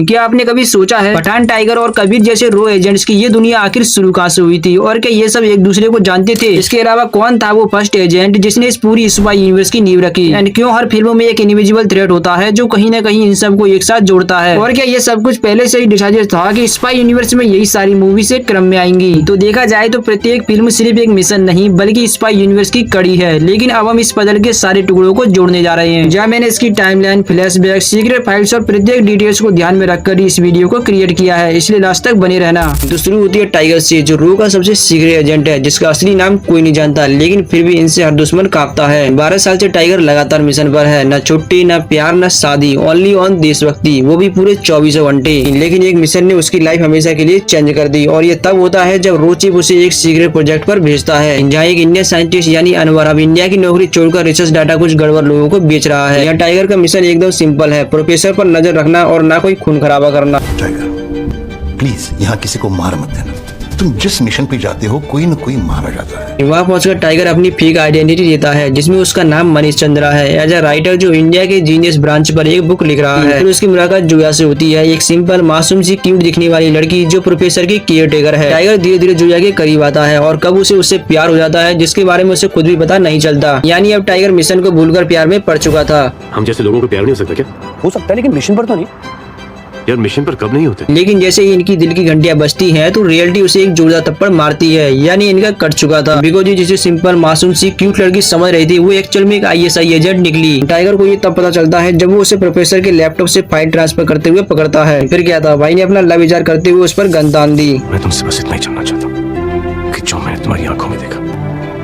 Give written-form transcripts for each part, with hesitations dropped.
क्या आपने कभी सोचा है पठान, टाइगर और कबीर जैसे रो एजेंट्स की ये दुनिया आखिर शुरू कहाँ से हुई थी और क्या ये सब एक दूसरे को जानते थे? इसके अलावा कौन था वो फर्स्ट एजेंट जिसने इस पूरी स्पाई यूनिवर्स की नींव रखी? एंड क्यों हर फिल्मों में एक इनविजिबल थ्रेट होता है जो कहीं न कहीं इन सबको एक साथ जोड़ता है? और क्या ये सब कुछ पहले से ही डिसाइडेड था कि स्पाई यूनिवर्स में यही सारी मूवीज एक क्रम में आएंगी? तो देखा जाए तो प्रत्येक फिल्म सिर्फ एक मिशन नहीं बल्कि स्पाई यूनिवर्स की कड़ी है। लेकिन अब हम इस पजल के सारे टुकड़ों को जोड़ने जा रहे हैं, जहाँ मैंने इसकी टाइमलाइन, फ्लैशबैक, सीक्रेट फाइल्स और प्रत्येक डिटेल्स को ध्यान में रखकर इस वीडियो को क्रिएट किया है, इसलिए लास्ट तक बने रहना। तो शुरू होती है टाइगर से, जो रो का सबसे सीक्रेट एजेंट है, जिसका असली नाम कोई नहीं जानता, लेकिन फिर भी इनसे हर दुश्मन कांपता है। 12 साल से टाइगर लगातार मिशन पर है, न छुट्टी, न प्यार, न शादी, ओनली ऑन देशभक्ति, वो भी पूरे 24 घंटे। लेकिन एक मिशन ने उसकी लाइफ हमेशा के लिए चेंज कर दी, और ये तब होता है जब रो चीफ उसे एक सीक्रेट प्रोजेक्ट पर भेजता है, जहाँ एक इंडियन साइंटिस्ट यानी अनवर अब इंडिया की नौकरी छोड़कर रिसर्च डाटा कुछ गड़बड़ लोगों को बेच रहा है। यहाँ टाइगर का मिशन एकदम सिंपल है, प्रोफेसर पर नजर रखना और ना कोई खून खराबा करना। टाइगर, प्लीज यहाँ किसी को मार मत देना। तुम जिस मिशन पे जाते हो कोई न कोई मारा जाता है। वहाँ पहुंचकर टाइगर अपनी फेक आइडेंटिटी देता है, जिसमें उसका नाम मनीष चंद्रा है, एज अ राइटर जो इंडिया के जीनियस ब्रांच पर एक बुक लिख रहा है। फिर उसकी मुलाकात जोया से होती है, एक सिंपल मासूम सी क्यूट दिखने वाली लड़की जो प्रोफेसर की केयर टेकर है। टाइगर धीरे धीरे जोया के करीब आता है और कब उसे उससे प्यार हो जाता है जिसके बारे में उसे खुद भी पता नहीं चलता। यानी अब टाइगर मिशन को भूलकर प्यार में पड़ चुका था। हम जैसे लोगों को प्यार नहीं हो सकता क्या? हो सकता है लेकिन मिशन पर तो नहीं। यार मिशन पर कब नहीं होते? लेकिन जैसे ही इनकी दिल की घंटियां बजती हैं तो रियलिटी उसे एक जोरदार थप्पड़ मारती है, यानी इनका कट चुका था। बिकॉज जिसे सिंपल मासूम सी क्यूट लड़की समझ रही थी वो एक्चुअल में एक ISI एजेंट निकली। टाइगर को ये तब पता चलता है जब वो उसे प्रोफेसर के लैपटॉप से फाइल ट्रांसफर करते हुए पकड़ता है। फिर क्या था, भाई ने अपना लव विचार करते हुए उस पर गन तान दी। मैं तुमसे बस इतना ही जानना चाहता हूँ कि जो मैंने तुम्हारी आंखों में देखा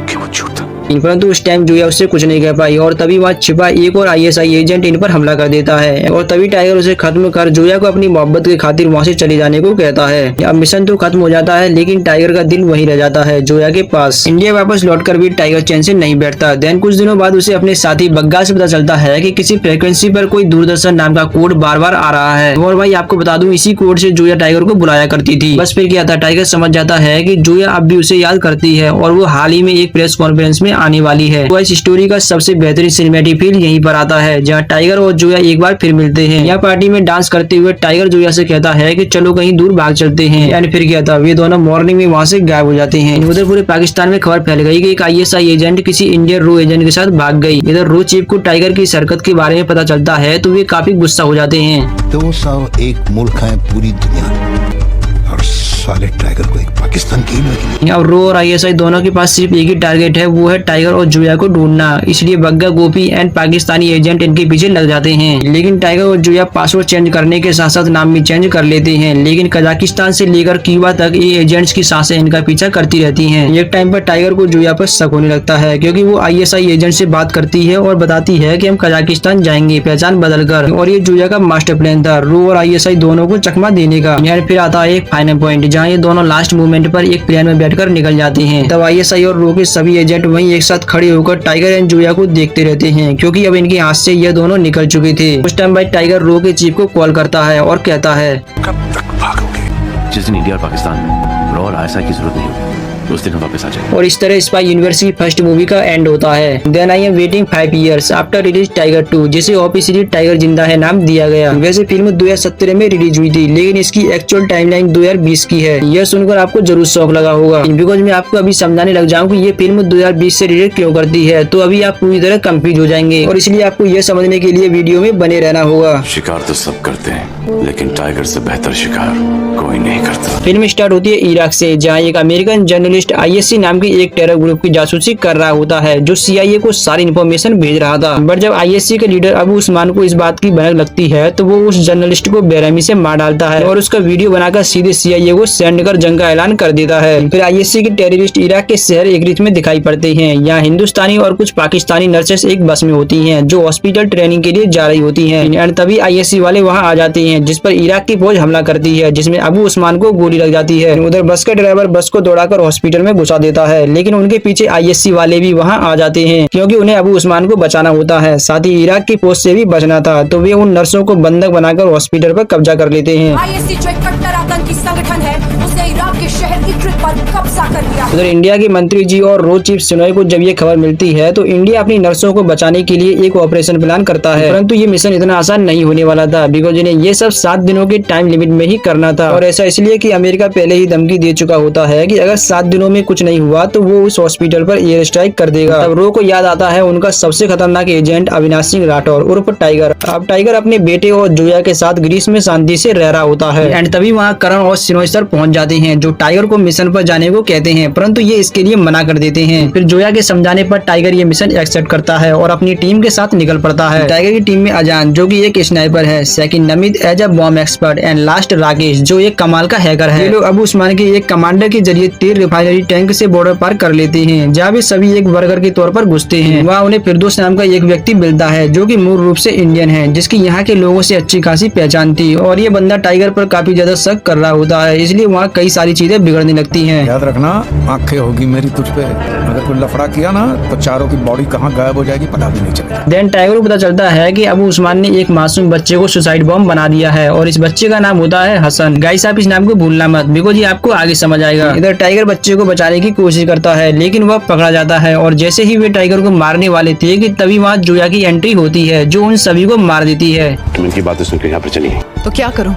कि वो झूठ था। परंतु उस टाइम जोया उससे कुछ नहीं कह पाई और तभी वहाँ छिपा एक और ISI एजेंट इन पर हमला कर देता है, और तभी टाइगर उसे खत्म कर जोया को अपनी मोहब्बत की खातिर वहाँ से चले जाने को कहता है। अब मिशन तो खत्म हो जाता है लेकिन टाइगर का दिल वहीं रह जाता है, जोया के पास। इंडिया वापस लौटकर भी टाइगर चैन से नहीं बैठता। देन कुछ दिनों बाद उसे अपने साथी बग्गा से पता चलता है कि किसी फ्रिक्वेंसी पर कोई दूरदर्शन नाम का कोड बार बार आ रहा है, और भाई आपको बता दूं इसी कोड से जोया टाइगर को बुलाया करती थी। बस फिर क्या था, टाइगर समझ जाता है कि जोया अब भी उसे याद करती है और वो हाल ही में एक प्रेस कॉन्फ्रेंस में आने वाली है। इस स्टोरी का सबसे बेहतरीन सिनेमैटिक फील यहीं पर आता है, जहां टाइगर और जोया एक बार फिर मिलते हैं। यहाँ पार्टी में डांस करते हुए टाइगर जोया से कहता है कि चलो कहीं दूर भाग चलते हैं। एंड फिर क्या था, वे दोनों मॉर्निंग में वहाँ से गायब हो जाते हैं। उधर पूरे पाकिस्तान में खबर फैल गई कि एक ISI एजेंट किसी इंडियन रो एजेंट के साथ भाग गई। इधर रो चीफ को टाइगर की इस हरकत के बारे में पता चलता है तो वे काफी गुस्सा हो जाते हैं। 201 मुल्क है पूरी दुनिया में और साले टाइगर को एक पाकिस्तान की लगी। अब रो और ISI दोनों के पास सिर्फ एक ही टारगेट है, वो है टाइगर और जोया को ढूंढना। इसलिए बग्गा, गोपी एंड पाकिस्तानी एजेंट इनके पीछे लग जाते हैं। लेकिन टाइगर और जोया पासवर्ड चेंज करने के साथ साथ नाम भी चेंज कर लेते हैं। लेकिन कजाकिस्तान से लेकर क्यूबा तक ये एजेंट्स की सांसें इनका पीछा करती रहती हैं। एक टाइम पर टाइगर को जोया पर शक होने लगता है, क्योंकि वो ISI एजेंट से बात करती है और बताती है कि हम कजाकिस्तान जाएंगे पहचान बदल कर। और ये जोया का मास्टर प्लान था, रो और ISI दोनों को चकमा देने का। फिर आता है एक फाइनल पॉइंट, जहाँ ये दोनों लास्ट मोमेंट पर एक प्लेन में बैठकर निकल जाते हैं। तब ISI और रो के सभी एजेंट वहीं एक साथ खड़े होकर टाइगर एंड जोया को देखते रहते हैं, क्योंकि अब इनके हाथ से ये दोनों निकल चुके थे। उस टाइम भाई टाइगर रो के चीफ को कॉल करता है और कहता है, कब तक भागोगे? जिस दिन इंडिया और पाकिस्तान में रो और ISI की जरूरत नहीं होगी उस दिन हम वापस आ जाएंगे। और इस तरह स्पाई यूनिवर्स की फर्स्ट मूवी का एंड होता है। Then I am waiting 5 years after release Tiger 2, जिसे ऑफिशियली टाइगर जिंदा है नाम दिया गया। वैसे फिल्म 2017 में रिलीज हुई थी, लेकिन इसकी एक्चुअल टाइमलाइन 2020 की है। यह सुनकर आपको जरूर शौक लगा होगा, बिकॉज मैं आपको अभी समझाने लग जाऊँ कि ये फिल्म 2020 से रिलेट क्यों करती है, तो अभी आप पूरी तरह कंफ्यूज हो जाएंगे। और इसलिए आपको यह समझने के लिए वीडियो में बने रहना होगा। शिकार तो सब करते हैं, लेकिन टाइगर से बेहतर शिकार कोई नहीं करता। फिल्म स्टार्ट होती है इराक से, जहाँ एक अमेरिकन जर्नलिस्ट ISC नाम की एक टेरर ग्रुप की जासूसी कर रहा होता है, जो CIA को सारी इन्फॉर्मेशन भेज रहा था। बट जब ISC के लीडर अबू उस्मान को इस बात की भनक लगती है तो वो उस जर्नलिस्ट को बेरहमी से मार डालता है और उसका वीडियो बनाकर सीधे CIA को सेंड कर जंग का ऐलान कर देता है। फिर ISC के टेररिस्ट इराक के शहर एकरित में दिखाई पड़ते हैं। यहाँ हिंदुस्तानी और कुछ पाकिस्तानी नर्सेस एक बस में होती हैं, जो हॉस्पिटल ट्रेनिंग के लिए जा रही होती हैं। तभी ISC वाले वहाँ आ जाते हैं, जिस पर इराक की फौज हमला करती है, जिसमें अबू उस्मान को गोली लग जाती है। उधर बस का ड्राइवर बस को दौड़ाकर हॉस्पिटल में घुसा देता है, लेकिन उनके पीछे ISC वाले भी वहां आ जाते हैं, क्योंकि उन्हें अबू उस्मान को बचाना होता है। साथ ही इराक की फौज से भी बचना था, तो वे उन नर्सों को बंधक बनाकर हॉस्पिटल पर कब्जा कर लेते हैं। ISC जो एक कट्टर आतंकी संगठन है, उसने इराक के के शहर इक्रित पर कब्जा कर लिया है। उधर इंडिया के मंत्री जी और रो चीफ सिनोय को जब ये खबर मिलती है तो इंडिया अपनी नर्सों को बचाने के लिए एक ऑपरेशन प्लान करता है, परंतु ये मिशन इतना आसान नहीं होने वाला था, बिकॉज इन्हें ये सब 7 दिनों के टाइम लिमिट में ही करना था। और ऐसा इसलिए कि अमेरिका पहले ही धमकी दे चुका होता है कि अगर 7 दिनों में कुछ नहीं हुआ तो वो उस हॉस्पिटल पर एयर स्ट्राइक कर देगा। तब रो को याद आता है उनका सबसे खतरनाक एजेंट अविनाश सिंह राठौर उर्फ टाइगर। अब टाइगर अपने बेटे और जोया के साथ ग्रीस में शांति से रह रहा होता है एंड तभी वहाँ करण और सिनोय सर पहुँच जाते हैं, जो टाइगर को मिशन पर जाने को कहते हैं, परंतु ये इसके लिए मना कर देते हैं। फिर जोया के समझाने पर टाइगर ये मिशन एक्सेप्ट करता है और अपनी टीम के साथ निकल पड़ता है। टाइगर की टीम में अजान जो कि एक स्नाइपर है, second Namit as a bomb expert and last Rakesh जो एक कमाल का हैकर है। ये लोग अबू उस्मान के एक कमांडर के जरिए तेल रिफाइनरी टैंक से बॉर्डर पार कर लेते हैं, जहाँ वे सभी एक वर्कर के तौर पर घुसते हैं। वहाँ उन्हें फिरदौस नाम का एक व्यक्ति मिलता है जो कि मूल रूप से इंडियन है, जिसकी यहाँ के लोगों से अच्छी खासी पहचान थी और ये बंदा टाइगर पर काफी ज्यादा शक कर रहा होता है, इसलिए वहाँ कई सारी चीजें बिगड़ने लगती हैं। याद रखना, आंखें होगी मेरी तुझ पे, अगर कोई लफड़ा किया ना तो चारों की बॉडी कहाँ गायब हो जाएगी पता भी नहीं चलेगा। देन टाइगर को पता चलता है कि अबू उस्मान ने एक मासूम बच्चे को सुसाइड बॉम्ब बना दिया है और इस बच्चे का नाम होता है हसन। गाइस आप इस नाम को भूलना मत, बिकॉज ये आपको आगे समझ आएगा। इधर टाइगर बच्चे को बचाने की कोशिश करता है लेकिन वह पकड़ा जाता है और जैसे ही वे टाइगर को मारने वाले थे कि तभी वहाँ जोया की एंट्री होती है जो उन सभी को मार देती है। तुम इनकी बातें सुनकर यहाँ पर चली हैं। तो क्या करूं?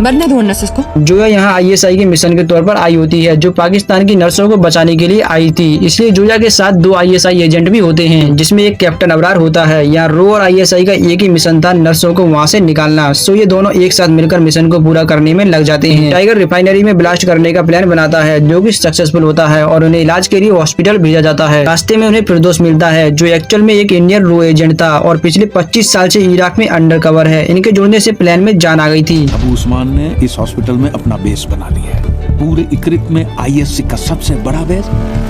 मरने दो उन नर्सेस को। जोया यहाँ आईएसआई के मिशन के तौर पर आई होती है जो पाकिस्तान की नर्सों को बचाने के लिए आई थी, इसलिए जोया के साथ 2 आईएसआई एजेंट भी होते हैं जिसमें एक कैप्टन अबरार होता है। यहाँ रो और आईएसआई का एक ही मिशन था, नर्सों को वहाँ से निकालना। सो ये दोनों एक साथ मिलकर मिशन को पूरा करने में लग जाते हैं। टाइगर रिफाइनरी में ब्लास्ट करने का प्लान बनाता है जो कि सक्सेसफुल होता है और उन्हें इलाज के लिए हॉस्पिटल भेजा जाता है। रास्ते में उन्हें फिरदौस मिलता है जो एक्चुअल में एक इंडियन रो एजेंट था और पिछले 25 साल से इराक में अंडर कवर है। इनके जुड़ने से प्लान में जान आ गई थी। अबू उस्मान ने इस हॉस्पिटल में अपना बेस बना लिया है। पूरे इक्रित में आईएससी का सबसे बड़ा बेस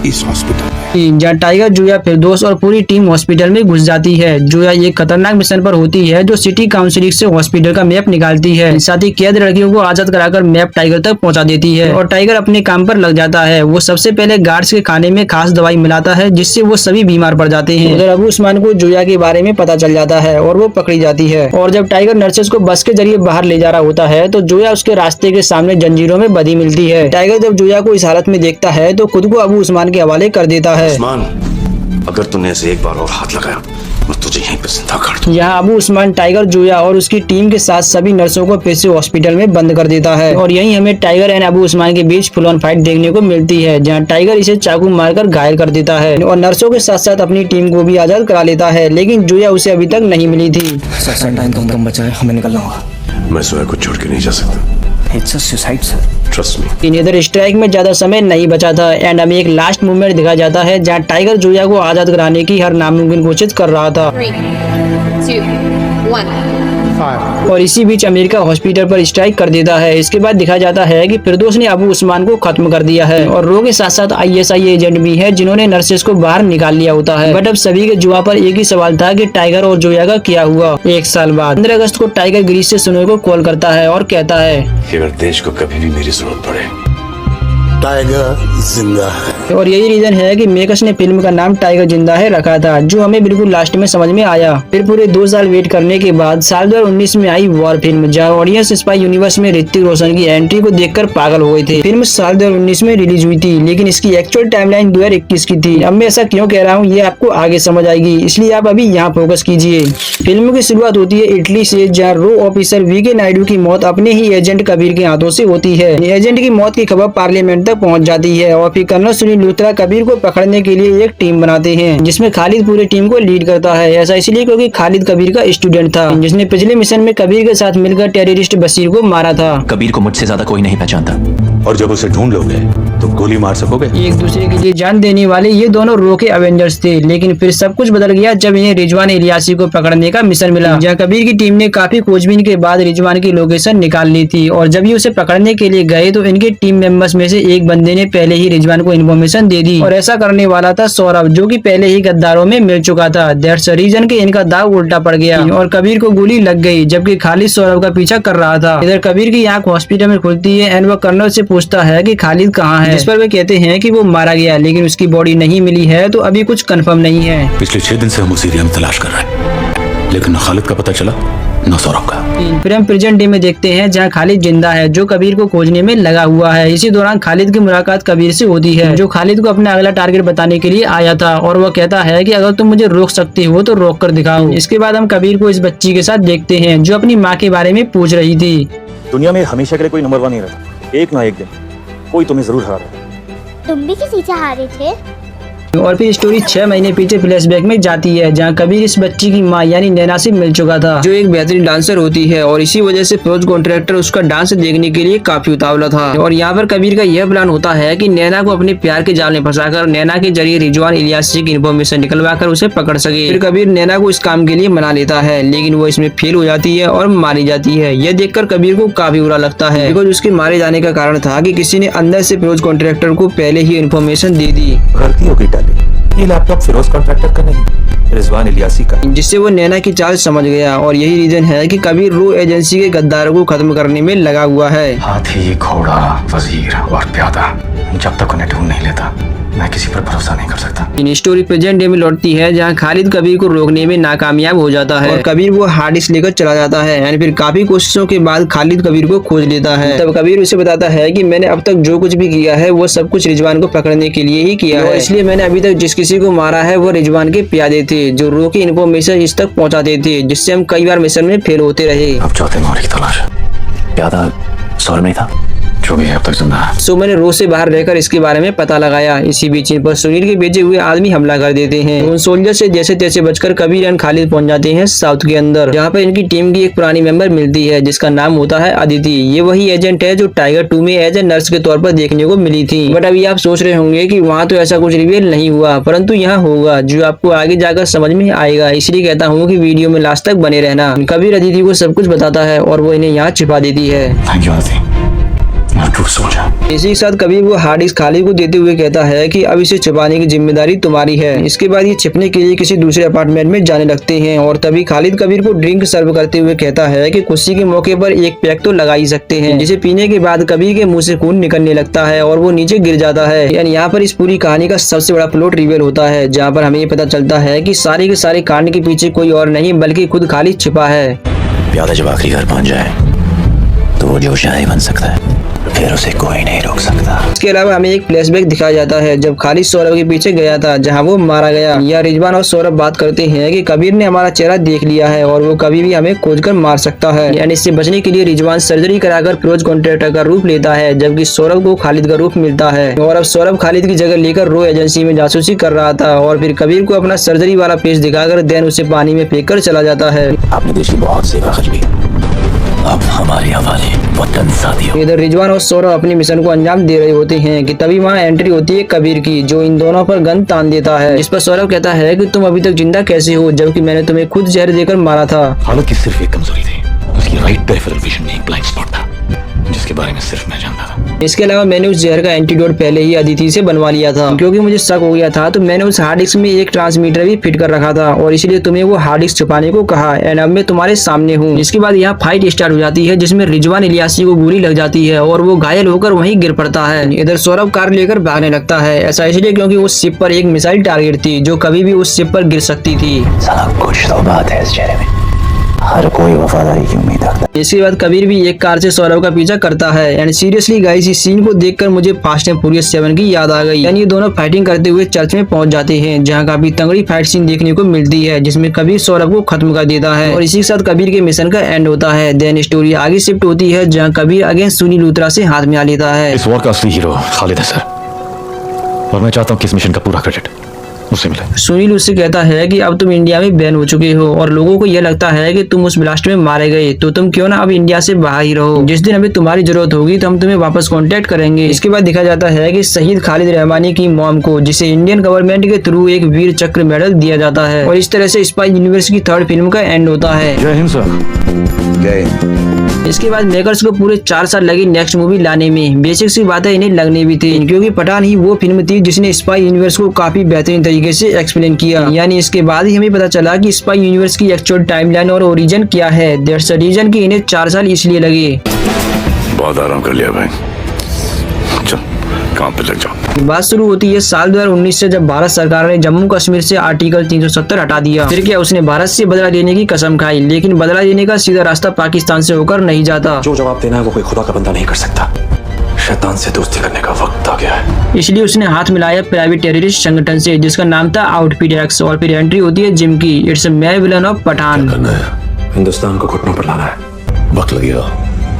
इस हॉस्पिटल में। जहाँ टाइगर, जोया, फिरदौस और पूरी टीम हॉस्पिटल में घुस जाती है। जोया एक खतरनाक मिशन पर होती है जो सिटी काउंसिल से हॉस्पिटल का मैप निकालती है, साथ ही कैद लड़कियों को आजाद कराकर मैप टाइगर तक पहुंचा देती है और टाइगर अपने काम पर लग जाता है। वो सबसे पहले गार्ड्स के खाने में खास दवाई मिलाता है जिससे वो सभी बीमार पड़ जाते हैं। उधर अबू उस्मान को जोया के बारे में पता चल जाता है और वो पकड़ी जाती है। और जब टाइगर नर्सेस को बस के जरिए बाहर ले जा रहा होता है तो जोया उसके रास्ते के सामने जंजीरों में बंधी मिलती है। टाइगर जब जोया को इस हालत में देखता है तो खुद को अबू उस्मान के हवाले कर देता है। उस्मान, अगर तूने ऐसे एक बार और हाथ लगाया मैं तुझे यहीं पे जिंदा कर दूं। यहाँ अबू उस्मान टाइगर, जोया और उसकी टीम के साथ सभी नर्सों को फिर से हॉस्पिटल में बंद कर देता है और यहीं हमें टाइगर एंड अबू उस्मान के बीच फुल ऑन फाइट देखने को मिलती है, जहाँ टाइगर इसे चाकू मारकर घायल कर देता है और नर्सों के साथ साथ अपनी टीम को भी आजाद करा लेता है, लेकिन जोया उसे अभी तक नहीं मिली थी। सर टाइम कम बचा है, हमें निकलना होगा। मैं सोया को छोड़ के नहीं जा सकता। It's a suicide sir. Trust me. इधर स्ट्राइक में ज्यादा समय नहीं बचा था एंड हमें एक लास्ट मूवमेंट दिखाया जाता है जहाँ टाइगर जोया को आजाद कराने की हर नामुमकिन कोशिश कर रहा था। 3, 2, 1। और इसी बीच अमेरिका हॉस्पिटल पर स्ट्राइक कर देता है। इसके बाद दिखाया जाता है कि फिरदौस ने अबू उस्मान को खत्म कर दिया है और रो के साथ साथ आईएसआई एजेंट भी है जिन्होंने नर्सेस को बाहर निकाल लिया होता है। बट अब सभी के जुआ पर एक ही सवाल था कि टाइगर और जोया का क्या हुआ। 1 साल बाद 15 अगस्त को टाइगर ग्रीस से सिनोय को कॉल करता है और कहता है कि अगर देश को कभी भी मेरी जरूरत पड़े टाइगर जिंदा है। और यही रीजन है कि मेकर्स ने फिल्म का नाम टाइगर जिंदा है रखा था, जो हमें बिल्कुल लास्ट में समझ में आया। फिर पूरे 2 साल वेट करने के बाद साल 2019 में आई वॉर फिल्म, जहाँ ऑडियंस स्पाई यूनिवर्स में ऋतिक रोशन की एंट्री को देखकर पागल हो गए थे। फिल्म साल 2019 में रिलीज हुई थी लेकिन इसकी एक्चुअल टाइमलाइन 2021 की थी। अब मैं ऐसा क्यों कह रहा हूँ ये आपको आगे समझ आएगी, इसलिए आप अभी यहाँ फोकस कीजिए। फिल्म की शुरुआत होती है इटली से, जहाँ रो ऑफिसर वीके नायडू की मौत अपने ही एजेंट कबीर के हाथों से होती है। एजेंट की मौत की खबर पार्लियामेंट तक पहुँच जाती है और फिर कर्नल सुनील लूथरा कबीर को पकड़ने के लिए एक टीम बनाते हैं जिसमें खालिद पूरी टीम को लीड करता है। ऐसा इसलिए क्योंकि खालिद कबीर का स्टूडेंट था जिसने पिछले मिशन में कबीर के साथ मिलकर टेररिस्ट बशीर को मारा था। कबीर को मुझसे ज्यादा कोई नहीं पहचानता और जब उसे ढूंढ लोगे तो गोली मार सकोगे। एक दूसरे के लिए जान देने वाले ये दोनों रो के अवेंजर्स थे, लेकिन फिर सब कुछ बदल गया जब इन्हें रिजवान इलियासी को पकड़ने का मिशन मिला, जहाँ कबीर की टीम ने काफी खोजबीन के बाद रिजवान की लोकेशन निकाल ली थी। और जब ये उसे पकड़ने के लिए गए तो इनके टीम मेंबर्स में से एक बंदे ने पहले ही रिजवान को इन्फॉर्मेशन दे दी और ऐसा करने वाला था सौरभ, जो कि पहले ही गद्दारों में मिल चुका था। दैट्स रीजन के इनका दाव उल्टा पड़ गया और कबीर को गोली लग गई जबकि खालिद सौरभ का पीछा कर रहा था। इधर कबीर की आंख हॉस्पिटल में खुलती है एंड वो कर्नल से पूछता है कि खालिद कहाँ है, जिस पर वे कहते हैं कि वो मारा गया लेकिन उसकी बॉडी नहीं मिली है, तो अभी कुछ कंफर्म नहीं है। पिछले 6 दिन से हम उस एरिया में तलाश कर रहे हैं, लेकिन खालिद का पता चला न सौरभ का। फिर हम प्रेजेंट डे में देखते हैं जहां खालिद जिंदा है जो कबीर को खोजने में लगा हुआ है। इसी दौरान खालिद की मुलाकात कबीर से होती है जो खालिद को अपना अगला टारगेट बताने के लिए आया था और वह कहता है कि अगर तुम मुझे रोक सकते हो तो रोक कर दिखाओ। इसके बाद हम कबीर को इस बच्ची के साथ देखते हैं जो अपनी माँ के बारे में पूछ रही थी। दुनिया में हमेशा के लिए कोई नंबर 1 नहीं रहता, एक ना एक दिन कोई तुम्हें जरूर हरा देगा। तुम भी किसी से हारे थे। और फिर स्टोरी 6 महीने पीछे फ्लैशबैक में जाती है जहां कबीर इस बच्ची की मां यानी नैना से मिल चुका था जो एक बेहतरीन डांसर होती है और इसी वजह से फौज कॉन्ट्रैक्टर उसका डांस देखने के लिए काफी उतावला था। और यहाँ पर कबीर का यह प्लान होता है कि नैना को अपने प्यार के जाल में फंसाकर नैना के जरिए रिजवान इलियासी की इन्फॉर्मेशन निकलवाकर उसे पकड़ सके। फिर कबीर नैना को इस काम के लिए मना लेता है लेकिन वो इसमें फेल हो जाती है और मारी जाती है। यह देखकर कबीर को काफी बुरा लगता है बिकॉज उसके मारे जाने का कारण था कि किसी ने अंदर से फौज कॉन्ट्रैक्टर को पहले ही इन्फॉर्मेशन दे दी। गलती होगी टाली, ये लैपटॉप फिरोज कॉन्ट्रैक्टर का नहीं, रिजवान इलियासी का, जिससे वो नैना की चाल समझ गया और यही रीजन है कि कबीर रो एजेंसी के गद्दारों को खत्म करने में लगा हुआ है। हाथी, घोड़ा, वजीर और प्यादा, जब तक उन्हें ढूंढ नहीं लेता मैं किसी पर भरोसा नहीं कर सकता। इन स्टोरी प्रेजेंट डे में लौटती है जहां खालिद कबीर को रोकने में नाकामयाब हो जाता है और कबीर वो हार्ड डिस्क लेकर चला जाता है यानी फिर काफी कोशिशों के बाद खालिद कबीर को खोज लेता है। तब कबीर उसे बताता है कि मैंने अब तक जो कुछ भी किया है वो सब कुछ रिजवान को पकड़ने के लिए ही किया है, इसलिए मैंने अभी तक जिस किसी को मारा है वो रिजवान के प्यादे थे जो रो की इन्फॉर्मेशन इस तक पहुँचाते थे जिससे हम कई बार मिशन में फेल होते रहे। अब चौथे मोहरे की तलाश। प्यादा सौरभ नहीं था, जो भी है अब तक जिंदा है। सो मैंने रो से बाहर रहकर इसके बारे में पता लगाया। इसी बीच इन पर सुनील के भेजे हुए आदमी हमला कर देते हैं। उन सोल्जर से जैसे तैसे बचकर कबीर एंड खालिद पहुंच जाते हैं साउथ के अंदर जहां पर इनकी टीम की एक पुरानी मेंबर मिलती है जिसका नाम होता है अदिति। ये वही एजेंट है जो टाइगर 2 में एज ए नर्स के तौर पर देखने को मिली थी। बट अभी आप सोच रहे होंगे कि वहाँ तो ऐसा कुछ रिवील नहीं हुआ परंतु यहाँ होगा जो आपको आगे जाकर समझ में आएगा, इसलिए कहता हूँ कि वीडियो में लास्ट तक बने रहना। कबीर अदिति को सब कुछ बताता है और वो इन्हें यहाँ छिपा देती है। Thank you Aditi, true soldier. इसी के साथ कबीर वो हार्ड डिस्क खालिद को देते हुए कहता है कि अब इसे छुपाने की जिम्मेदारी तुम्हारी है। इसके बाद ये छिपने के लिए किसी दूसरे अपार्टमेंट में जाने लगते हैं और तभी खालिद कबीर को ड्रिंक सर्व करते हुए कहता है कि खुशी के मौके पर एक पैक तो लगा ही सकते हैं, जिसे पीने के बाद कबीर के मुंह से खून निकलने लगता है और वो नीचे गिर जाता है। यानी यहाँ पर इस पूरी कहानी का सबसे बड़ा प्लॉट रिवील होता है जहाँ पर हमें ये पता चलता है कि सारे के सारे कांड के पीछे कोई और नहीं बल्कि खुद खालिद छिपा है। प्यादा जब आखिरी घर पहुंच जाए तो वो जो शाही बन सकता है, फिर उसे कोई नहीं रोक सकता। इसके अलावा हमें एक फ्लैशबैक दिखाया जाता है जब खालिद सौरभ के पीछे गया था जहां वो मारा गया। या रिजवान और सौरभ बात करते हैं कि कबीर ने हमारा चेहरा देख लिया है और वो कभी भी हमें खोजकर मार सकता है। यानी इससे बचने के लिए रिजवान सर्जरी कराकर फिरोज कॉन्ट्रैक्टर का रूप लेता है जबकि सौरभ को खालिद का रूप मिलता है। और अब सौरभ खालिद की जगह लेकर रो एजेंसी में जासूसी कर रहा था और फिर कबीर को अपना सर्जरी वाला पेज दिखाकर देन उसे पानी में फेंक कर चला जाता है। आपने देश की बहुत सेवा की, अब हमारे हवाले वतन साथियों। इधर रिजवान और सौरभ अपने मिशन को अंजाम दे रहे होते हैं कि तभी वहाँ एंट्री होती है कबीर की जो इन दोनों पर गन तान देता है। इस पर सौरभ कहता है कि तुम अभी तक जिंदा कैसे हो जबकि मैंने तुम्हें खुद जहर देकर मारा था। हालत की सिर्फ एक कमजोरी थी, उसकी राइट पेरिफेरल विजन में एक ब्लाइंड स्पॉट था जिसके बारे में सिर्फ मैं जानता था। इसके अलावा मैंने उस जहर का एंटीडोट पहले ही अदिति से बनवा लिया था क्योंकि मुझे शक हो गया था, तो मैंने उस हार्ड डिस्क में एक ट्रांसमीटर भी फिट कर रखा था और इसलिए तुम्हें वो हार्ड डिस्क छुपाने को कहा एंड अब मैं तुम्हारे सामने हूँ। इसके बाद यहाँ फाइट स्टार्ट हो जाती है जिसमें रिजवान इलियासी को गोली लग जाती है और वो घायल होकर वहीं गिर पड़ता है। इधर सौरभ कार लेकर भागने लगता है, ऐसा इसलिए क्योंकि उस शिप पर एक मिसाइल टारगेट थी जो कभी भी उस शिप पर गिर सकती थी। साला कुछ तो बात है इस चेहरे में, हर कोई वफादारी की उम्मीद रखता है। इसके बाद कबीर भी एक कार से सौरभ का पीछा करता है एंड सीरियसली गाइस इस सीन को देखकर मुझे फास्ट एंड फ्यूरियस 7 की याद आ गई। यानी ये दोनों फाइटिंग करते हुए चर्च में पहुंच जाते हैं जहां काफी तगड़ी फाइट सीन देखने को मिलती है जिसमें कबीर सौरभ को खत्म कर देता है और इसी के साथ कबीर के मिशन का एंड होता है। देन स्टोरी आगे शिफ्ट होती है जहाँ कबीर अगेंस्ट सुनील लूथरा से हाथ मिला लेता है। इस वॉर का असली हीरो खालिद है सर, और मैं चाहता हूँ कि इस मिशन का पूरा क्रेडिट उससे मिले। सुनील उससे कहता है कि अब तुम इंडिया में बैन हो चुके हो और लोगों को यह लगता है कि तुम उस ब्लास्ट में मारे गए, तो तुम क्यों ना अब इंडिया से बाहर ही रहो। जिस दिन हमें तुम्हारी जरूरत होगी तो हम तुम्हें वापस कांटेक्ट करेंगे। इसके बाद दिखा जाता है कि शहीद खालिद रहमानी की मॉम को, जिसे इंडियन गवर्नमेंट के थ्रू एक वीर चक्र मेडल दिया जाता है और इस तरह से स्पाई यूनिवर्स की 3rd फिल्म का एंड होता है। जय हिंद सर। जय हिंद। इसके बाद मेकर्स को पूरे 4 साल लगे नेक्स्ट मूवी लाने में। बेसिक सी बातें इन्हें लगने भी थी क्योंकि पठान ही वो फिल्म थी जिसने स्पाई यूनिवर्स को काफी बेहतरीन तरीके से एक्सप्लेन किया। यानी इसके बाद ही हमें पता चला कि स्पाई यूनिवर्स की एक्चुअल टाइमलाइन और ओरिजिन क्या है। दैट्स द रीजन कि इन्हें 4 साल इसलिए लगे। बहुत आराम कर लिया भाई, चल काम पे लग जाओ। बात शुरू होती है साल 2019 से, जब भारत सरकार ने जम्मू कश्मीर से आर्टिकल 370 हटा दिया। फिर क्या, उसने भारत से बदला लेने की कसम खाई, लेकिन बदला लेने का सीधा रास्ता पाकिस्तान से होकर नहीं जाता। जो जवाब देना है वो कोई खुदा का बंदा नहीं कर सकता। शैतान से दोस्ती करने का वक्त आ गया है। इसलिए उसने हाथ मिलाया प्राइवेट टेररिस्ट संगठन से, जिसका नाम था आउटफिट एक्स। और फिर एंट्री होती है जिम की। It's main villain of Pathaan. करना है, हिंदुस्तान को घुटनों पर लाना है। वक्त लगेगा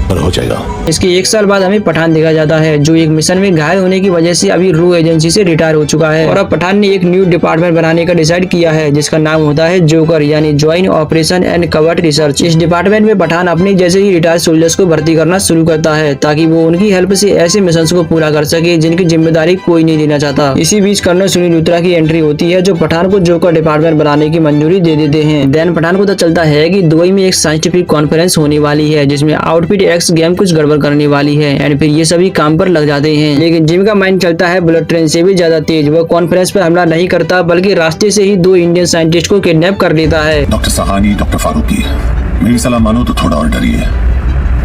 पर हो जाएगा। इसके 1 साल बाद हमें पठान देखा जाता है, जो एक मिशन में घायल होने की वजह से अभी रू एजेंसी से रिटायर हो चुका है। और अब पठान ने एक न्यू डिपार्टमेंट बनाने का डिसाइड किया है, जिसका नाम होता है जोकर, यानी join operation and covert research. इस डिपार्टमेंट में पठान अपने जैसे ही रिटायर सोल्जर्स को भर्ती करना शुरू करता है, ताकि वो उनकी हेल्प से ऐसे मिशन को पूरा कर सके जिनकी जिम्मेदारी कोई नहीं लेना चाहता। इसी बीच कर्नल सुनील लूथरा की एंट्री होती है, जो पठान को जोकर डिपार्टमेंट बनाने की मंजूरी दे देते हैं। देन पठान को पता चलता है कि दुबई में एक साइंटिफिक कॉन्फ्रेंस होने वाली है, जिसमें आउटफिट एक्स गेम कुछ गड़बड़ करने वाली है। एंड फिर ये सभी काम पर लग जाते हैं, लेकिन जिम का माइंड चलता है बुलेट ट्रेन से भी ज्यादा तेज। वो कॉन्फ्रेंस पर हमला नहीं करता, बल्कि रास्ते से ही 2 इंडियन साइंटिस्ट को किडनैप कर लेता है। डॉक्टर सहानी, डॉक्टर फारूकी, मेरी सलाह मानो तो थोड़ा और डरिए।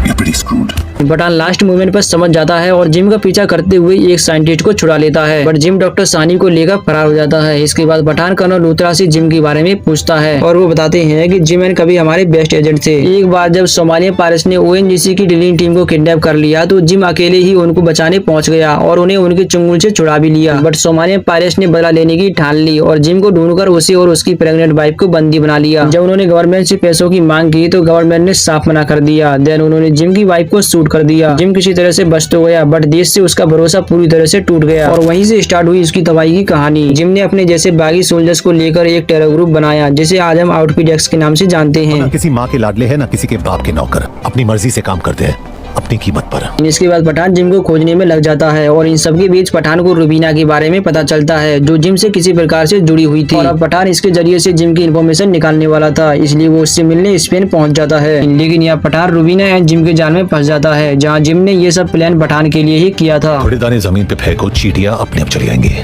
You're pretty screwed. Pathaan last moment पर समझ जाता है और जिम का पीछा करते हुए एक साइंटिस्ट को छुड़ा लेता है, बट जिम डॉक्टर सानी को लेकर फरार हो जाता है। इसके बाद पठान कर्नल लूथरा से जिम के बारे में पूछता है, और वो बताते हैं कि जिम एंड कभी हमारे बेस्ट एजेंट थे। एक बार जब सोमालिया पायरेट्स ने ONGC की ड्रिलिंग टीम को किडनैप कर लिया, तो जिम अकेले ही उनको बचाने पहुंच गया और उन्हें उनके चुंगल से छुड़ा भी लिया। बट सोमालिया पायरेट्स ने बदला लेने की ठान ली और जिम को ढूंढकर उसे और उसकी प्रेग्नेंट वाइफ को बंदी बना लिया। जब उन्होंने गवर्नमेंट से पैसों की मांग की, तो गवर्नमेंट ने साफ मना कर दिया। देन उन्होंने जिम की वाइफ को शूट कर दिया। जिम किसी तरह से बच तो गया, बट देश से उसका भरोसा पूरी तरह से टूट गया और वहीं से स्टार्ट हुई उसकी तबाही की कहानी। जिम ने अपने जैसे बागी सोल्जर्स को लेकर एक टेरर ग्रुप बनाया, जिसे आज हम आउटफिट एक्स के नाम से जानते हैं। ना किसी माँ के लाडले हैं, ना किसी के बाप के नौकर, अपनी मर्जी से काम करते हैं, अपनी कीमत पर। इसके बाद पठान जिम को खोजने में लग जाता है और इन सब के बीच पठान को रुबीना के बारे में पता चलता है, जो जिम से किसी प्रकार से जुड़ी हुई थी। और अब पठान इसके जरिए से जिम की इन्फॉर्मेशन निकालने वाला था, इसलिए वो उससे मिलने स्पेन पहुंच जाता है। लेकिन यहाँ पठान रुबीना एंड जिम के जाल में फंस जाता है, जहाँ जिम ने ये सब प्लान पठान के लिए ही किया था। थोड़े दाने जमीन पे फेंको, चींटियां अपने आप चली आएंगी।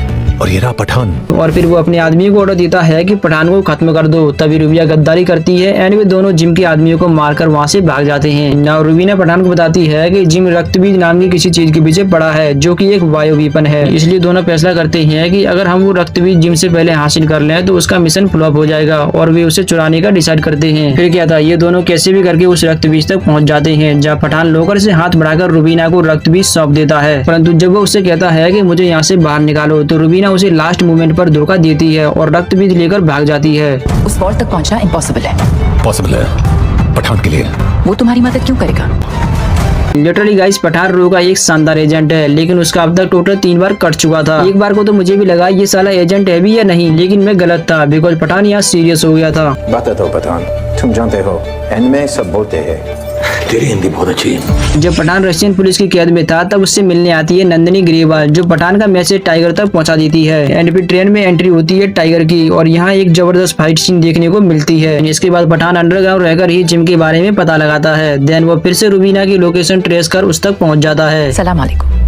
और ये रहा पठान। और फिर वो अपने आदमी को ऑर्डर देता है कि पठान को खत्म कर दो। तभी रुबिया गद्दारी करती है एंड वे दोनों जिम के आदमियों को मारकर वहाँ से भाग जाते हैं। नाउ रुबीना पठान को बताती है कि जिम रक्तबीज नाम की किसी चीज के पीछे पड़ा है, जो कि एक वायु वीपन है। इसलिए दोनों फैसला करते हैं कि अगर हम वो रक्तबीज जिम से पहले हासिल कर लें तो उसका मिशन फ्लॉप हो जाएगा, और वे उसे चुराने का डिसाइड करते हैं। फिर क्या था, ये दोनों कैसे भी करके उस रक्तबीज तक पहुँच जाते हैं, जहाँ पठान लोकर से हाथ बढ़ाकर रुबीना को रक्तबीज सौंप देता है। परंतु जब वो उससे कहता है कि मुझे यहाँ से बाहर निकालो, तो रुबीना उसे लास्ट मोमेंट पर धोखा देती है और रक्तबीज लेकर भाग जाती है। उस वॉल तक पहुंचना इम्पॉसिबल है। पॉसिबल है पठान के लिए। वो तुम्हारी मदद क्यों करेगा? लिटरली गाइस, पठान रो का एक शानदार एजेंट है, लेकिन उसका अब तक टोटल 3 बार कट चुका था। एक बार को तो मुझे भी लगा ये साला एजेंट है भी या नहीं, लेकिन मैं गलत था, बिकॉज पठान यहाँ सीरियस हो गया था। बात तो पठान, तुम जानते हो इनमें सब बोलते हैं। तेरी हिंदी बहुत अच्छी है। जब पठान रशियन पुलिस की कैद में था, तब उससे मिलने आती है नंदिनी ग्रेवाल, जो पठान का मैसेज टाइगर तक पहुंचा देती है। एंड फिर ट्रेन में एंट्री होती है टाइगर की, और यहाँ एक जबरदस्त फाइट सीन देखने को मिलती है। इसके बाद पठान अंडरग्राउंड रहकर ही जिम के बारे में पता लगाता है। देन वो फिर से रुबीना की लोकेशन ट्रेस कर उस तक पहुँच जाता है। सलाम अलैकुम।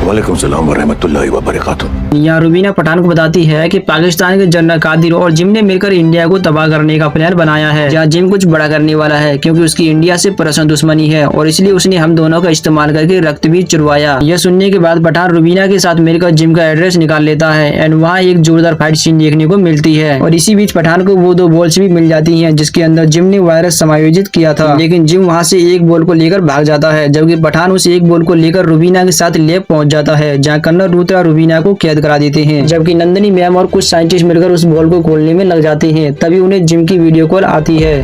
वालेकुम सलाम व रहमतुल्लाहि व बरकातुहू। यहाँ रुबीना पठान को बताती है कि पाकिस्तान के जनरल कादिर और जिम ने मिलकर इंडिया को तबाह करने का प्लान बनाया है, जहाँ जिम कुछ बड़ा करने वाला है, क्योंकि उसकी इंडिया से पर्सनल दुश्मनी है और इसलिए उसने हम दोनों का इस्तेमाल करके रक्तबीज चुरवाया। यह सुनने के बाद पठान रुबीना के साथ मिलकर जिम का एड्रेस निकाल लेता है एंड वहाँ एक जोरदार फाइट सीन देखने को मिलती है। और इसी बीच पठान को वो 2 बॉल्स भी मिल जाती है, जिसके अंदर जिम ने वायरस समायोजित किया था। लेकिन जिम वहाँ से एक बॉल को लेकर भाग जाता है, जबकि पठान उस एक बॉल को लेकर रुबीना के साथ लैब पहुँच जाता है, जहाँ कर्नल लूथरा रुबीना को कैद करा देते हैं। जबकि नंदिनी मैम और कुछ साइंटिस्ट मिलकर उस बॉल को खोलने में लग जाते हैं। तभी उन्हें जिम की वीडियो कॉल आती है।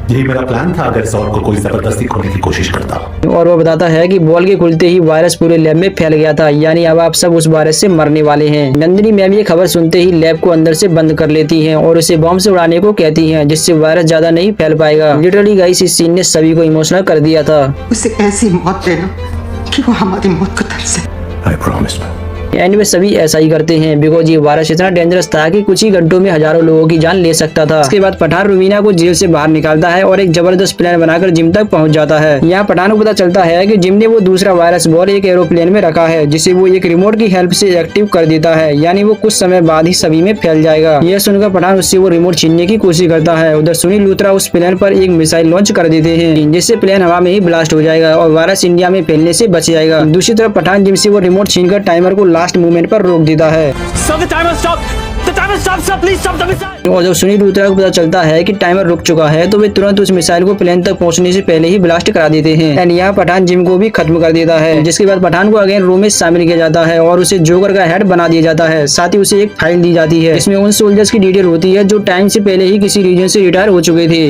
यही मेरा प्लान था, अगर सॉल को कोई जबरदस्ती खोलने की कोशिश करता। और वो बताता है कि बॉल के खुलते ही वायरस पूरे लैब में फैल गया था, यानी अब आप सब उस वायरस से मरने वाले हैं। नंदिनी मैम ये खबर सुनते ही लैब को अंदर से बंद कर लेती हैं और उसे बॉम्ब से उड़ाने को कहती हैं, जिससे वायरस ज्यादा नहीं फैल पाएगा। लिटरली गाइस, इस सीन ने सभी को इमोशनल कर दिया था। उसे ऐसी मौत देना कि वो हमारी मौत को तरसे। I promise, एंड वे सभी ऐसा ही करते हैं बिकॉज ये वायरस इतना डेंजरस था कि कुछ ही घंटों में हजारों लोगों की जान ले सकता था। इसके बाद पठान रुबीना को जेल से बाहर निकालता है और एक जबरदस्त प्लान बनाकर जिम तक पहुंच जाता है। यहाँ पठान को पता चलता है कि जिम ने वो दूसरा वायरस बॉल एक एरोप्लेन में रखा है जिसे वो एक रिमोट की हेल्प से एक्टिव कर देता है, यानी वो कुछ समय बाद ही सभी में फैल जाएगा। यह सुनकर पठान उससे वो रिमोट छीनने की कोशिश करता है। उधर सुनील लूथरा उस प्लेन पर एक मिसाइल लॉन्च कर देते हैं जिससे प्लेन हवा में ही ब्लास्ट हो जाएगा और वायरस इंडिया में फैलने से बच जाएगा। दूसरी तरफ पठान जिम से वो रिमोट छीनकर टाइमर को लास्ट मोमेंट पर रोक देता है। और जब सुनील लूथरा को पता चलता है कि टाइमर रुक चुका है तो वे तुरंत उस मिसाइल को प्लेन तक पहुंचने से पहले ही ब्लास्ट करा देते हैं एंड यहाँ पठान जिम को भी खत्म कर देता है। जिसके बाद पठान को अगेन रूम में शामिल किया जाता है और उसे जोकर का हेड बना दिया जाता है। साथ ही उसे एक फाइल दी जाती है इसमें उन सोल्जर्स की डिटेल होती है जो टाइम से पहले ही किसी रीजन से रिटायर हो चुके थे।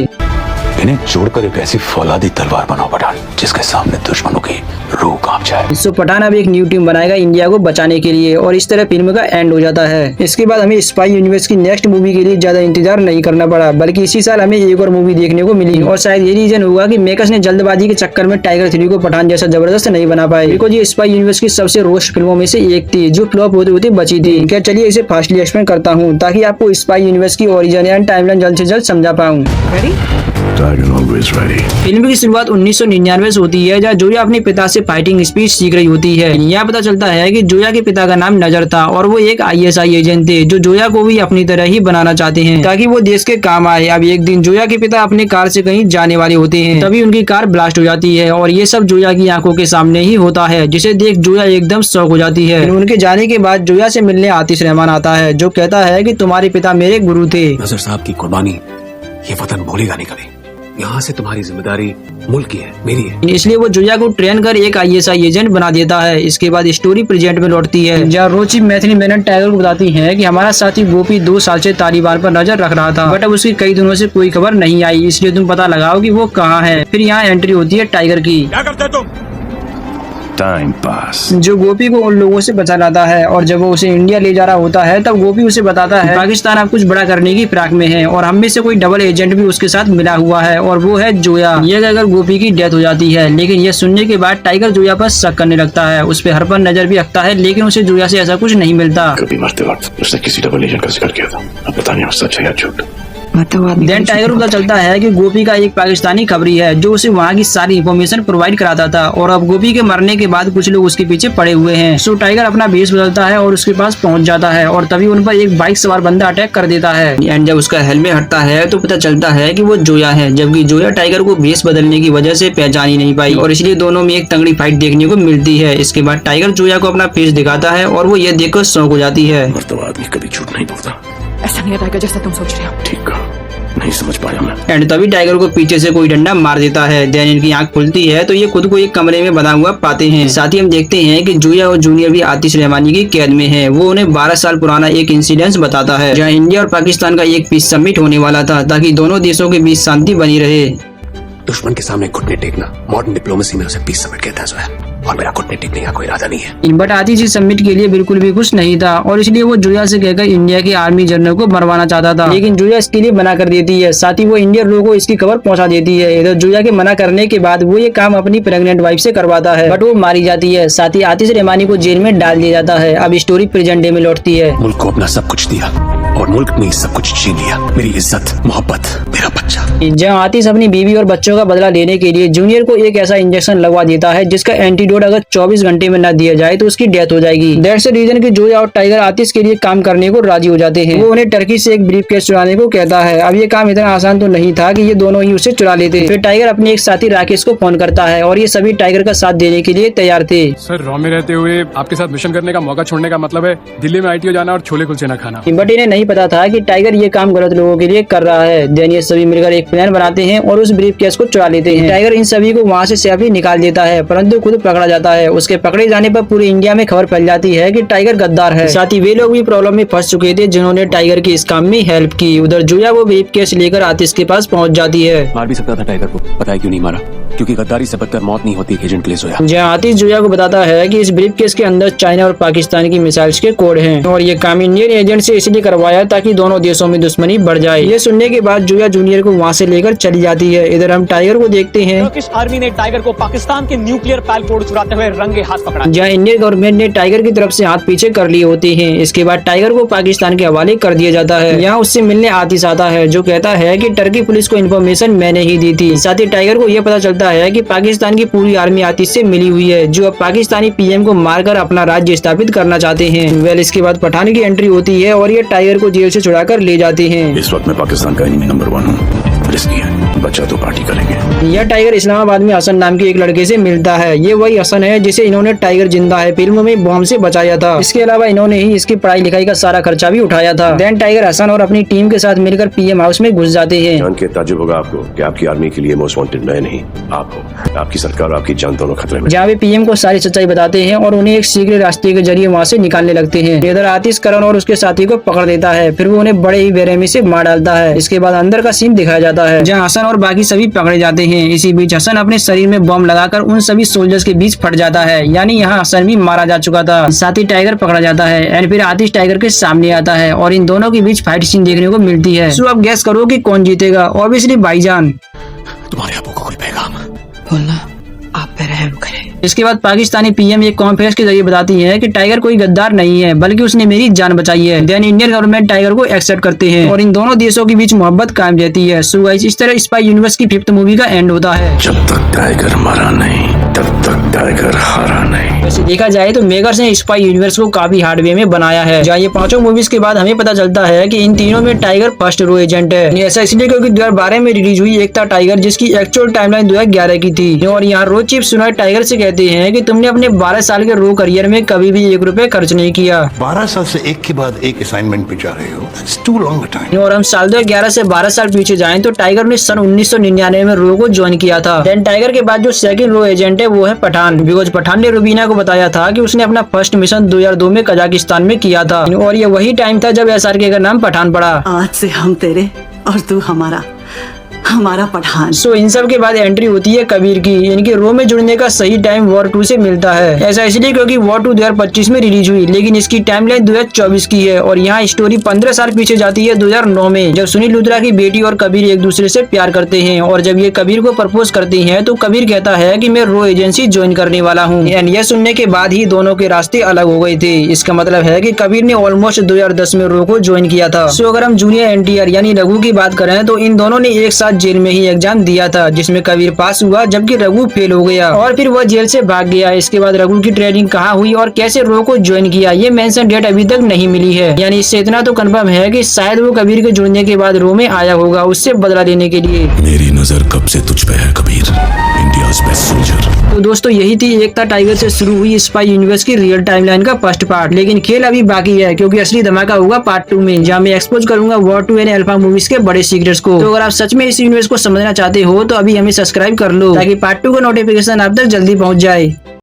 इन्हें जोड़कर एक ऐसी फौलादी तलवार बनाओ पठान जिसके सामने दुश्मनों की रूह कांप जाए। सो पठान अब एक न्यू टीम बनाएगा इंडिया को बचाने के लिए और इस तरह फिल्म का एंड हो जाता है। इसके बाद हमें स्पाई यूनिवर्स की नेक्स्ट मूवी के लिए ज्यादा इंतजार नहीं करना पड़ा बल्कि इसी साल हमें एक और मूवी देखने को मिली और शायद ये रीजन होगा कि मेकर्स ने जल्दबाजी के चक्कर में टाइगर 3 को पठान जैसा जबरदस्त नहीं बना पाए बिकॉज ये स्पाई यूनिवर्स की सबसे रोस्ट फिल्मों में से एक थी जो फ्लॉप होते होते बची थी। क्या चलिए इसे फास्टली एक्सप्लेन करता हूँ ताकि आपको स्पाई यूनिवर्स की ओरिजिन एंड टाइमलाइन जल्द से जल्द समझा पाऊँ। फिल्म की शुरुआत 1999 से होती है जहाँ जोया अपने पिता से फाइटिंग स्पीच सीख रही होती है। यहाँ पता चलता है कि जोया के पिता का नाम नजर था और वो एक ISI एजेंट थे जो जोया को भी अपनी तरह ही बनाना चाहते हैं ताकि वो देश के काम आए। अब एक दिन जोया के पिता अपने कार से कहीं जाने वाले होते हैं तभी उनकी कार ब्लास्ट हो जाती है और ये सब जोया की आंखों के सामने ही होता है जिसे देख जोया एकदम शॉक हो जाती है। उनके जाने के बाद जोया से मिलने आतिश रहमान आता है जो कहता है कि तुम्हारे पिता मेरे गुरु थे। नजर साहब की कुर्बानी ये वतन भूलेगा नहीं कभी। यहाँ से तुम्हारी जिम्मेदारी मुल्क की है, मेरी है। इसलिए वो जोया को ट्रेन कर एक ISI एजेंट बना देता है। इसके बाद स्टोरी प्रेजेंट में लौटती है जहाँ रोची मैथिली मेनन टाइगर को बताती है कि हमारा साथी गोपी 2 साल से तालिबान पर नजर रख रहा था बट अब उसकी कई दिनों से कोई खबर नहीं आई, इसलिए तुम पता लगाओ कि वो कहाँ है। फिर यहाँ एंट्री होती है टाइगर की। क्या करते तुम? Time pass. जो गोपी को उन लोगों से बचा लाता है और जब वो उसे इंडिया ले जा रहा होता है तब गोपी उसे बताता है पाकिस्तान अब कुछ बड़ा करने की फिराक में है और हम में से कोई डबल एजेंट भी उसके साथ मिला हुआ है और वो है जोया। ये कहकर गोपी की डेथ हो जाती है लेकिन ये सुनने के बाद टाइगर जोया पर शक करने लगता है, उस पर हर पर नजर भी रखता है लेकिन उसे जोया से ऐसा कुछ नहीं मिलता। कभी मरते वक्त उसने किसी डबल एजेंट का जिक्र किया था, अब पता नहीं सच है या झूठ। देन टाइगर को पता चलता है कि गोपी का एक पाकिस्तानी खबरी है जो उसे वहाँ की सारी इन्फॉर्मेशन प्रोवाइड कराता था और अब गोपी के मरने के बाद कुछ लोग उसके पीछे पड़े हुए हैं। सो टाइगर अपना भेष बदलता है और उसके पास पहुँच जाता है और तभी उन पर एक बाइक सवार बंदा अटैक कर देता है एंड जब उसका हेलमेट हटता है तो पता चलता है कि वो जोया है, जबकि जोया टाइगर को भेष बदलने की वजह से पहचान ही नहीं पाई और इसलिए दोनों में एक तगड़ी फाइट देखने को मिलती है। इसके बाद टाइगर जोया को अपना फेस दिखाता है और वो ये देखकर शौक हो जाती है। आदमी कभी झूठ नहीं बोलता। ऐसा नहीं है टाइगर जैसा तुम सोच रहे हो। ठीक है, नहीं समझ पाया मैं। एंड तभी टाइगर को पीछे से कोई डंडा मार देता है। देन इनकी आंख खुलती है तो ये खुद को एक कमरे में बंधा हुआ पाते हैं। साथ ही हम देखते हैं कि जोया और जूनियर भी आतिश रहमानी की कैद में है। वो उन्हें 12 साल पुराना एक इंसिडेंस बताता है जहाँ इंडिया और पाकिस्तान का एक पीस समिट होने वाला था ताकि दोनों देशों के बीच शांति बनी रहे। दुश्मन के सामने घुटने टेकना मॉडर्न डिप्लोमेसी में उसे पीस समिट कहता है जोया, और मेरा घुटने टेकने का कोई इरादा नहीं है। बट आतिश इस समिट के लिए बिल्कुल भी खुश नहीं था और इसलिए वो जोया से कहकर इंडिया के आर्मी जनरल को मरवाना चाहता था लेकिन जोया इसके लिए मना कर देती है। साथ ही वो इंडियन लोगों को इसकी खबर पहुंचा देती है। इधर जोया के मना करने के बाद वो ये काम अपनी प्रेग्नेंट वाइफ से करवाता है बट वो मारी जाती है। साथ ही आतिश रहमानी को जेल में डाल दिया जाता है। अब स्टोरी प्रेजेंट डे में लौटती है। मुल्क को अपना सब कुछ दिया और मुल्क ने सब कुछ छीन लिया, मेरी इज्जत, मोहब्बत, मेरा बच्चा। जहाँ आतिश अपनी बीवी और बच्चों का बदला लेने के लिए जूनियर को एक ऐसा इंजेक्शन लगवा देता है जिसका एंटीडोट अगर 24 घंटे में न दिया जाए तो उसकी डेथ हो जाएगी। दैट्स द रीजन कि जोया और टाइगर आतिश के लिए काम करने को राजी हो जाते हैं। वो उन्हें टर्की से एक ब्रीफकेस चुराने को कहता है। अब ये काम इतना आसान तो नहीं था कि ये दोनों ही उसे चुरा लेते। फिर टाइगर अपने एक साथी राकेश को फोन करता है और ये सभी टाइगर का साथ देने के लिए तैयार थे। सर रॉ में रहते हुए आपके साथ मिशन करने का मौका छोड़ने का मतलब है दिल्ली में ITO जाना और छोले कुलचे न खाना। बट इन्हें नहीं पता था कि टाइगर ये काम गलत लोगों के लिए कर रहा है। देन ये सभी मिलकर एक प्लान बनाते हैं और उस ब्रीफकेस को चुरा लेते हैं। टाइगर इन सभी को वहाँ से सेफली निकाल देता है परंतु खुद पकड़ा जाता है। उसके पकड़े जाने पर पूरे इंडिया में खबर फैल जाती है कि टाइगर गद्दार है। साथ ही वे लोग भी प्रॉब्लम में फंस चुके थे जिन्होंने टाइगर की इस काम में हेल्प की। उधर जोया वो ब्रीफकेस लेकर आतिश के पास पहुँच जाती है। मार भी सकता था टाइगर को, पता है क्यों नहीं मारा? क्योंकि गद्दारी से बदतर मौत नहीं होती एजेंट के लिए जोया। जहाँ आतिश जोया को बताता है कि इस ब्रीफकेस के अंदर चाइना और पाकिस्तान की मिसाइल्स के कोड हैं और ये काम इंडियन एजेंट से इसलिए करवाया ताकि दोनों देशों में दुश्मनी बढ़ जाए। ये सुनने के बाद जोया जूनियर को वहाँ से से लेकर चली जाती है। इधर हम टाइगर को देखते हैं। टर्किश आर्मी ने टाइगर को पाकिस्तान के न्यूक्लियर पैलकोड चुराते हुए रंगे हाथ पकड़ा, जहाँ इंडियन गवर्नमेंट ने टाइगर की तरफ से हाथ पीछे कर लिए होते हैं। इसके बाद टाइगर को पाकिस्तान के हवाले कर दिया जाता है। यहाँ उससे मिलने आतिश आता है जो कहता है कि टर्की पुलिस को इन्फॉर्मेशन मैंने ही दी थी। साथ ही टाइगर को यह पता चलता है कि पाकिस्तान की पूरी आर्मी आतिश से मिली हुई है, जो अब पाकिस्तानी पीएम को मारकर अपना राज्य स्थापित करना चाहते हैं। वेल, इसके बाद पठान की एंट्री होती है और ये टाइगर को जेल से छुड़ाकर ले जाते हैं। इस वक्त मैं पाकिस्तान का एनिमी नंबर 1 हूँ। रिस्की है, बच्चा तो पार्टी करेंगे। यह टाइगर इस्लामाबाद में हसन नाम के एक लड़के से मिलता है। ये वही हसन है जिसे इन्होंने टाइगर जिंदा है फिल्म में बॉम्ब से बचाया था। इसके अलावा इन्होंने ही इसकी पढ़ाई लिखाई का सारा खर्चा भी उठाया था। देन टाइगर हसन और अपनी टीम के साथ मिलकर पीएम हाउस में घुस जाते हैं। जान के ताज्जुब होगा आपको कि आपकी आर्मी के लिए मोस्ट वांटेड मैं नहीं, आप हो। आपकी सरकार और आपकी जान दोनों खतरे में। जहाँ वे पीएम को सारी सच्चाई बताते हैं और उन्हें एक सीक्रेट रास्ते के जरिए वहाँ से निकालने लगते हैं। इधर आतिश करण और उसके साथी को पकड़ देता है, फिर वो उन्हें बड़े ही बेरहमी से मार डालता है। इसके बाद अंदर का सीन दिखाया जाता है जहाँ हसन और बाकी सभी पकड़े जाते हैं। इसी बीच हसन अपने शरीर में बम लगाकर उन सभी सोल्जर्स के बीच फट जाता है, यानी यहाँ हसन भी मारा जा चुका था। साथ ही टाइगर पकड़ा जाता है एंड फिर आतिश टाइगर के सामने आता है और इन दोनों के बीच फाइट सीन देखने को मिलती है। सो अब गैस करो कि कौन जीतेगा। ऑब्वियसली भाईजान। तुम्हारे आपको कोई पैगाम बोलना आप पे रहम करें। इसके बाद पाकिस्तानी पीएम एक कॉन्फ्रेंस के जरिए बताती है कि टाइगर कोई गद्दार नहीं है, बल्कि उसने मेरी जान बचाई है। देन इंडियन गवर्नमेंट टाइगर को एक्सेप्ट करते हैं और इन दोनों देशों के बीच मोहब्बत कायम रहती है। सो गाइस, इस तरह स्पाई यूनिवर्स की 5th मूवी का एंड होता है। जब तक टाइगर मरा नहीं तब तक टाइगर हारा नहीं। वैसे देखा जाए तो मेकर्स ने स्पाई यूनिवर्स को काफी हार्ड वे में बनाया है। जहाँ ये 5 मूवीज के बाद हमें पता चलता है कि इन तीनों में टाइगर फर्स्ट रो एजेंट है। ऐसा इसलिए क्योंकि 2012 में रिलीज हुई एकता टाइगर, जिसकी एक्चुअल टाइमलाइन 2011 की थी। और यहाँ रो चीफ सुनाई टाइगर से कहते हैं कि तुमने अपने 12 साल के रो करियर में कभी भी 1 रुपए खर्च नहीं किया। 12 साल से एक के बाद एक असाइनमेंट पे जा रहे हो। That's too long a time. और हम साल 2011 से 12 साल पीछे जाएं तो टाइगर ने सन 1999 में रो को ज्वाइन किया था। देन टाइगर के बाद जो सेकंड रो एजेंट है वो है पठान, बिकॉज पठान ने रुबीना को बताया था कि उसने अपना फर्स्ट मिशन 2002 में कजाकिस्तान में किया था और ये वही टाइम था जब SRK का नाम पठान पड़ा। आज से हम तेरे और तू हमारा पठान। सो इन सब के बाद एंट्री होती है कबीर की। इनके रो में जुड़ने का सही टाइम वॉर 2 से मिलता है। ऐसा इसलिए क्योंकि वॉर 2 2025 में रिलीज हुई, लेकिन इसकी टाइमलाइन 2024 की है और यहाँ स्टोरी 15 साल पीछे जाती है 2009 में, जब सुनील लुथरा की बेटी और कबीर एक दूसरे से प्यार करते हैं। और जब ये कबीर को प्रपोज करती हैं तो कबीर कहता है कि मैं रो एजेंसी ज्वाइन करने वाला हूँ। एंड यह सुनने के बाद ही दोनों के रास्ते अलग हो गए थे। इसका मतलब है कि कबीर ने ऑलमोस्ट 2010 में रो को ज्वाइन किया था। सो अगर हम जूनियर NTR यानी रघु की बात करें तो इन दोनों ने एक साथ जेल में ही एग्जाम दिया था, जिसमें कबीर पास हुआ जबकि रघु फेल हो गया और फिर वह जेल से भाग गया। इसके बाद रघु की ट्रेनिंग कहाँ हुई और कैसे रो को ज्वाइन किया, ये मेंशन डेट अभी तक नहीं मिली है। यानी इससे इतना तो कंफर्म है कि शायद वो कबीर के जुड़ने के बाद रो में आया होगा उससे बदला लेने के लिए। मेरी नजर कब से तुझ पे है कबीर, इंडियाज़ बेस्ट सोल्जर। तो दोस्तों यही थी एकता टाइगर से शुरू हुई स्पाई यूनिवर्स की रियल टाइमलाइन का फर्स्ट पार्ट। लेकिन खेल अभी बाकी है क्योंकि असली धमाका होगा पार्ट 2 में, जहाँ मैं एक्सपोज करूंगा वॉर 2 एंड अल्फा मूवीज के बड़े सीक्रेट्स को। तो अगर आप सच में इस यूनिवर्स को समझना चाहते हो तो अभी हमें सब्सक्राइब कर लो ताकि पार्ट 2 का नोटिफिकेशन आप तक जल्दी पहुंच जाए।